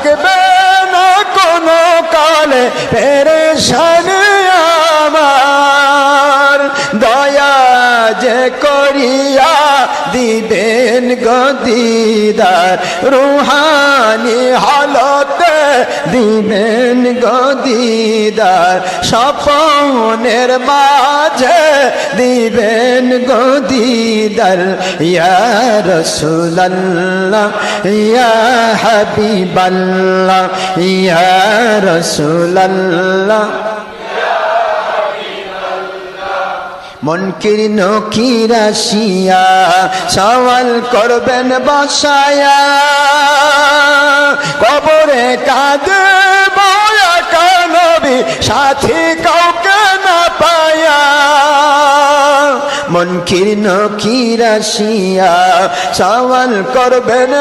থাকবে না কোনো কালে পেরেশানি আমার, দয়া যে করিয়া দিবেন গদিদার, রুহানি হালতে দিবেন গদিদার, স্বপনের মাঝে দিবেন গদিদার। ইয়া রাসূলুল্লাহ ইয়া হাবিবাল্লাহ ইয়া রাসূলুল্লাহ। মুনকির নকির আসিয়া সওয়াল করবেন বসায়া, কবরে কাঁদব একা নবী সাথী কাউকে না পায়া। মুনকির নকির আসিয়া সওয়াল করবেন